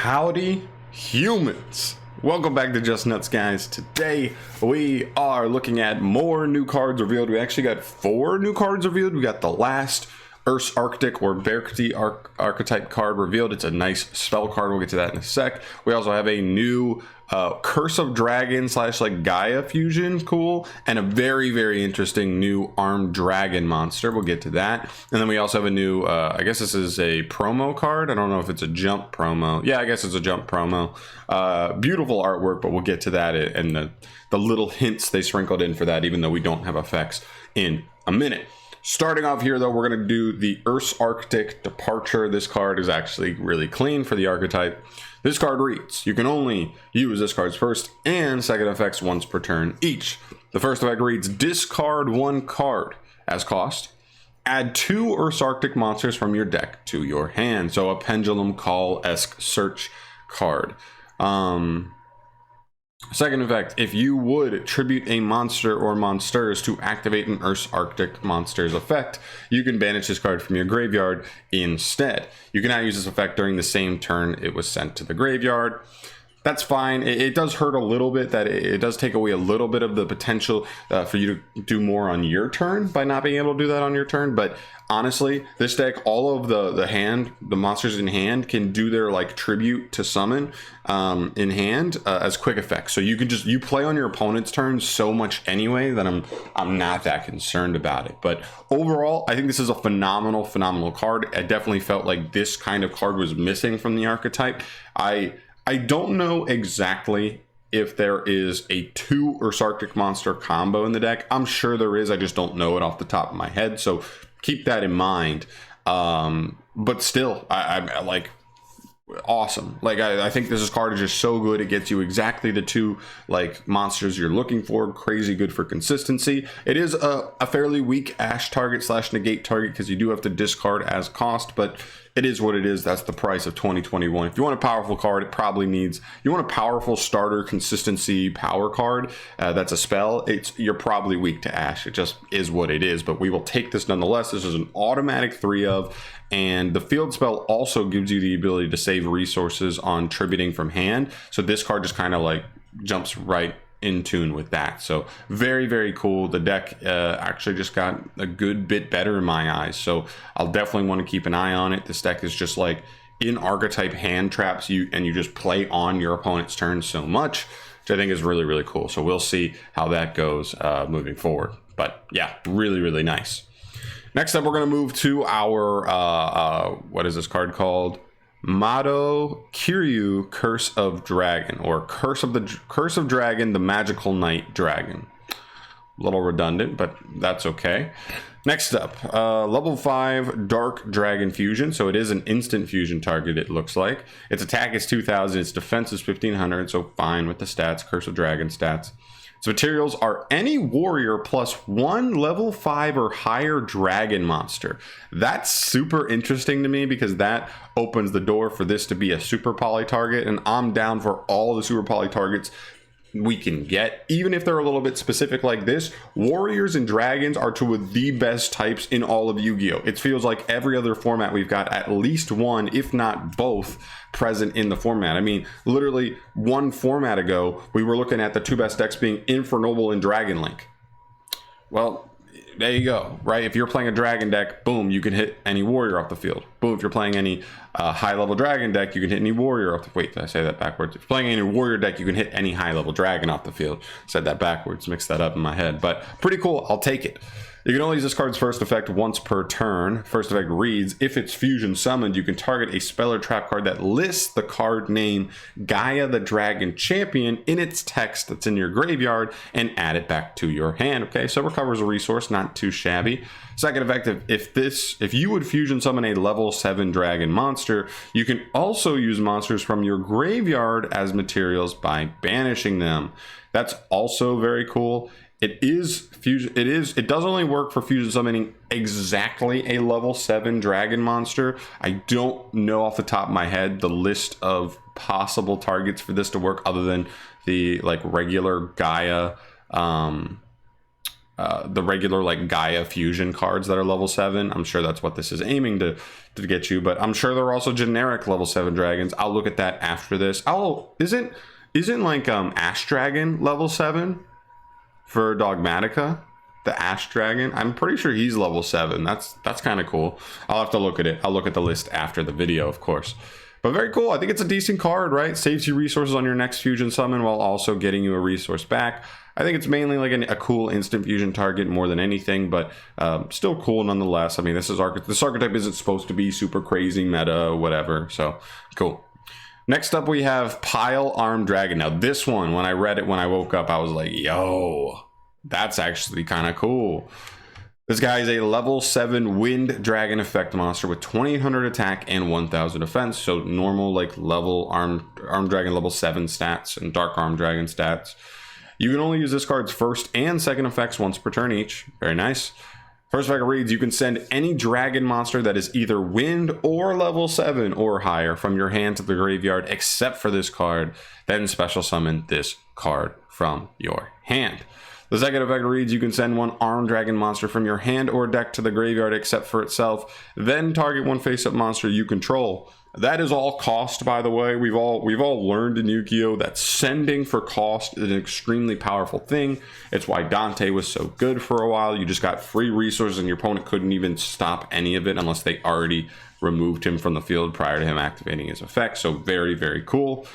Howdy humans, welcome back to Just Nuts, guys. Today we are looking at more new cards revealed. We actually got 4 new cards revealed. We got the last Ursarctic or Berkty archetype card revealed. It's a nice spell card. We'll get to that in a sec. We also have a new Curse of Dragon / like Gaia fusion, cool, and a very interesting new armed dragon monster. We'll get to that. And then we also have a new I guess this is a promo card. I don't know if it's a jump promo. Yeah, I guess it's a jump promo. Beautiful artwork, but we'll get to that and the little hints they sprinkled in for that, even though we don't have effects, in a minute. Starting off here, though, we're going to do the Ursarctic Departure. This card is actually really clean for the archetype. This card reads, you can only use this card's first and second effects once per turn each. The first effect reads, discard 1 card as cost. Add 2 Ursarctic monsters from your deck to your hand. So a Pendulum Call-esque search card. Second effect, if you would tribute a monster or monsters to activate an Ursarctic monster's effect, you can banish this card from your graveyard instead. You cannot use this effect during the same turn it was sent to the graveyard. That's fine. It does hurt a little bit that it does take away a little bit of the potential for you to do more on your turn by not being able to do that on your turn. But honestly, this deck, all of the monsters in hand can do their like tribute to summon in hand as quick effects. So you can you play on your opponent's turn so much anyway that I'm not that concerned about it. But overall, I think this is a phenomenal card. I definitely felt like this kind of card was missing from the archetype. I don't know exactly if there is a 2 Ursarctic monster combo in the deck. I'm sure there is. I just don't know it off the top of my head. So keep that in mind. But still, I like awesome. Like I think this card is just so good. It gets you exactly the 2 like monsters you're looking for. Crazy good for consistency. It is a fairly weak Ash target / negate target because you do have to discard as cost, but it is what it is. That's the price of 2021. If you want a powerful card, it probably needs, you want a powerful starter consistency power card that's a spell, you're probably weak to Ash. It just is what it is, but we will take this nonetheless. This is an automatic 3 of, and the field spell also gives you the ability to save resources on tributing from hand. So this card just kind of like jumps right in tune with that. So very cool. The deck actually just got a good bit better in my eyes, so I'll definitely want to keep an eye on it. This deck is just like in archetype hand traps you, and you just play on your opponent's turn so much, which I think is really cool. So we'll see how that goes moving forward, but yeah, really nice. Next up, we're going to move to our what is this card called? Mado Kiryu Curse of Dragon, or Curse of Dragon, the Magical Knight Dragon. A little redundant, but that's okay. Next up, level 5 Dark Dragon Fusion. So it is an instant fusion target, it looks like. Its attack is 2000, its defense is 1500, so fine with the stats, Curse of Dragon stats. Its materials are any warrior +1 level 5 or higher dragon monster. That's super interesting to me because that opens the door for this to be a super poly target, and I'm down for all the super poly targets we can get, even if they're a little bit specific like this. Warriors and dragons are two of the best types in all of Yu-Gi-Oh! It feels like every other format we've got at least one, if not both, present in the format. I mean, literally one format ago, we were looking at the 2 best decks being Infernoble and Dragon Link. Well, there you go, right? If you're playing a dragon deck, boom, you can hit any warrior off the field. Boom, if you're playing any high-level dragon deck, you can hit any warrior off the... Wait, did I say that backwards? If you're playing any warrior deck, you can hit any high-level dragon off the field. Said that backwards, mixed that up in my head. But pretty cool, I'll take it. You can only use this card's first effect once per turn. First effect reads, if it's fusion summoned, you can target a spell or trap card that lists the card name Gaia the Dragon Champion in its text that's in your graveyard and add it back to your hand. Okay, so recovers a resource, not too shabby. Second effect, if you would fusion summon a level 7 dragon monster, you can also use monsters from your graveyard as materials by banishing them. That's also very cool. It does only work for fusion summoning exactly a level 7 dragon monster. I don't know off the top of my head the list of possible targets for this to work other than the like regular Gaia the regular like Gaia fusion cards that are level 7. I'm sure that's what this is aiming to get you, but I'm sure there are also generic level 7 dragons. I'll look at that after this. Isn't like Ash Dragon level 7 for Dogmatica? The Ash Dragon, I'm pretty sure he's level 7. That's kind of cool. I'll have to look at it. I'll look at the list after the video, of course. But very cool. I think it's a decent card, right? Saves you resources on your next fusion summon while also getting you a resource back. I think it's mainly like a cool instant fusion target more than anything, but still cool nonetheless. I mean, this archetype isn't supposed to be super crazy meta, whatever. So cool. Next up, we have Pile Armed Dragon. Now, this one, when I read it when I woke up, I was like, yo, that's actually kind of cool. This guy is a level 7 Wind Dragon effect monster with 2800 attack and 1000 defense. So normal like level armed dragon level 7 stats and dark armed dragon stats. You can only use this card's first and second effects once per turn each. Very nice. First effect reads, you can send any dragon monster that is either wind or level 7 or higher from your hand to the graveyard except for this card. Then special summon this card from your hand. The second effect reads, you can send one armed dragon monster from your hand or deck to the graveyard except for itself, then target one face-up monster you control. That is all cost, by the way. We've all learned in Yu-Gi-Oh! That sending for cost is an extremely powerful thing. It's why Dante was so good for a while. You just got free resources and your opponent couldn't even stop any of it unless they already removed him from the field prior to him activating his effect. So very, very cool.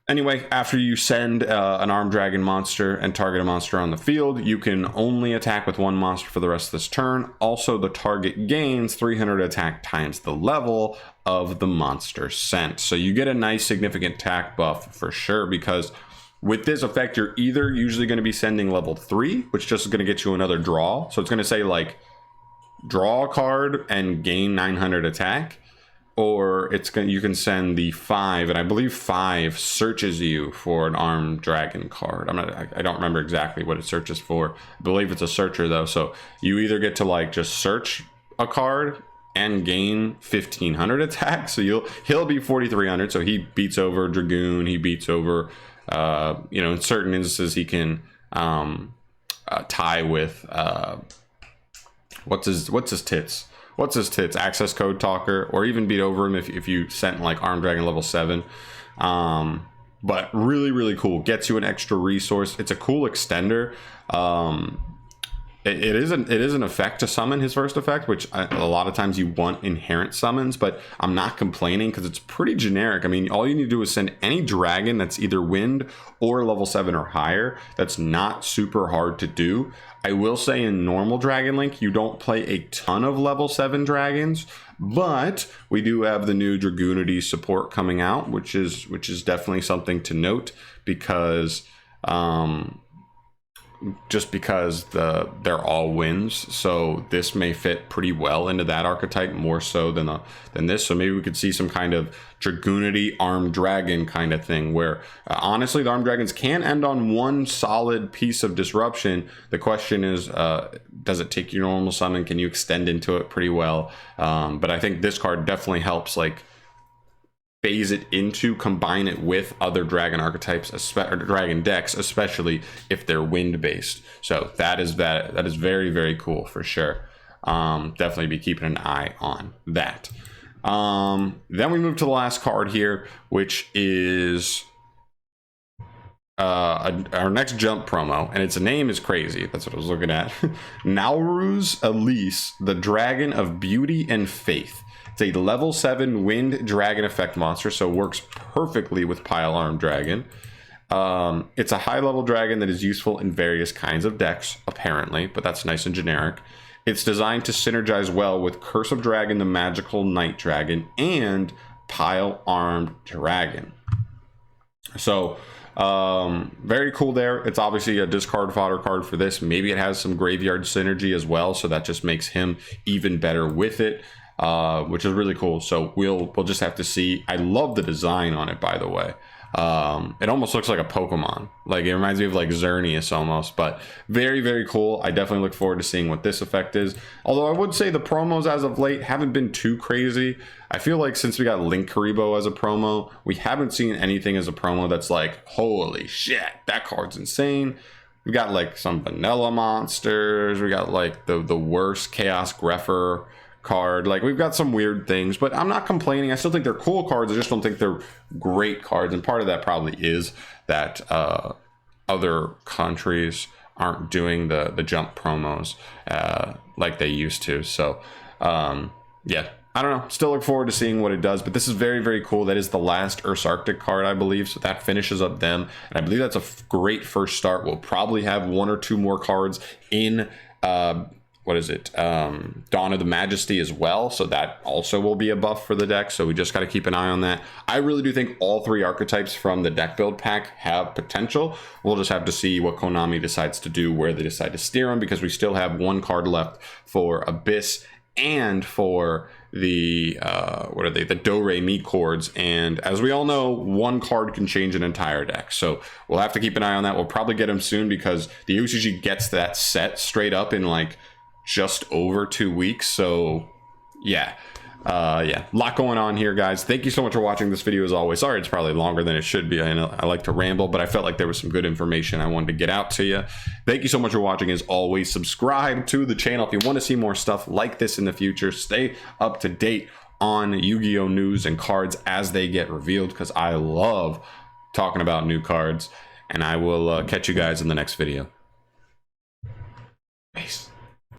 Anyway, after you send an armed dragon monster and target a monster on the field, you can only attack with one monster for the rest of this turn. Also, the target gains 300 attack times the level of the monster sent. So you get a nice significant attack buff for sure, because with this effect, you're either usually going to be sending level 3, which just is going to get you another draw. So it's going to say like draw a card and gain 900 attack. Or you can send the 5, and I believe 5 searches you for an armed dragon card. I don't remember exactly what it searches for. I believe it's a searcher though. So you either get to like just search a card and gain 1500 attack. So he'll be 4300. So he beats over Dragoon. He beats over in certain instances he can tie with what's his tits. Access Code Talker, or even beat over him if you sent like Armed Dragon level 7. But really, really cool. Gets you an extra resource. It's a cool extender. It is an effect to summon his first effect, which a lot of times you want inherent summons, but I'm not complaining because it's pretty generic. I mean, all you need to do is send any dragon that's either wind or level 7 or higher. That's not super hard to do. I will say in normal Dragon Link, you don't play a ton of level 7 dragons, but we do have the new Dragoonity support coming out, which is definitely something to note, because just because they're all wins, so this may fit pretty well into that archetype more so than this. So maybe we could see some kind of Dragoonity armed dragon kind of thing, where honestly the armed dragons can end on one solid piece of disruption. The question is, does it take your normal summon? Can you extend into it pretty well? But I think this card definitely helps like phase it into, combine it with other dragon archetypes, or dragon decks, especially if they're wind based. So that is very, very cool for sure. Definitely be keeping an eye on that. Then we move to the last card here, which is our next jump promo, and its name is crazy. That's what I was looking at. Nauruz Elise, the Dragon of Beauty and Faith. It's a level 7 wind dragon effect monster, so works perfectly with Pile Armed Dragon. It's a high level dragon that is useful in various kinds of decks, apparently, but that's nice and generic. It's designed to synergize well with Curse of Dragon, the Magical Night Dragon, and Pile Armed Dragon. So very cool there. It's obviously a discard fodder card for this. Maybe it has some graveyard synergy as well, so that just makes him even better with it. Which is really cool. So we'll just have to see. I love the design on it, by the way. It almost looks like a Pokemon. Like it reminds me of like Xerneas almost, but very, very cool. I definitely look forward to seeing what this effect is. Although I would say the promos as of late haven't been too crazy. I feel like since we got Link Karibo as a promo, we haven't seen anything as a promo that's like, holy shit, that card's insane. We got like some vanilla monsters. We got like the worst Chaos Greffer card. Like, we've got some weird things, but I'm not complaining. I still think they're cool cards. I just don't think they're great cards, and part of that probably is that other countries aren't doing the jump promos like they used to. So yeah, I don't know. Still look forward to seeing what it does, but this is very, very cool. That is the last Ursarctic card, I believe. So that finishes up them, and I believe that's a great first start. We'll probably have 1 or 2 more cards in what is it, Dawn of the Majesty as well, so that also will be a buff for the deck, so we just got to keep an eye on that. I really do think all 3 archetypes from the deck build pack have potential. We'll just have to see what Konami decides to do, where they decide to steer them, because we still have 1 card left for Abyss and for the what are they, the Do-Re-Mi chords, and as we all know, 1 card can change an entire deck, so we'll have to keep an eye on that. We'll probably get them soon, because the UCG gets that set straight up in like just over 2 weeks. So yeah, a lot going on here, guys. Thank you so much for watching this video. As always, sorry it's probably longer than it should be. I know I like to ramble, but I felt like there was some good information I wanted to get out to you. Thank you so much for watching. As always, subscribe to the channel if you want to see more stuff like this in the future. Stay up to date on Yu-Gi-Oh news and cards as they get revealed, because I love talking about new cards, and I will catch you guys in the next video.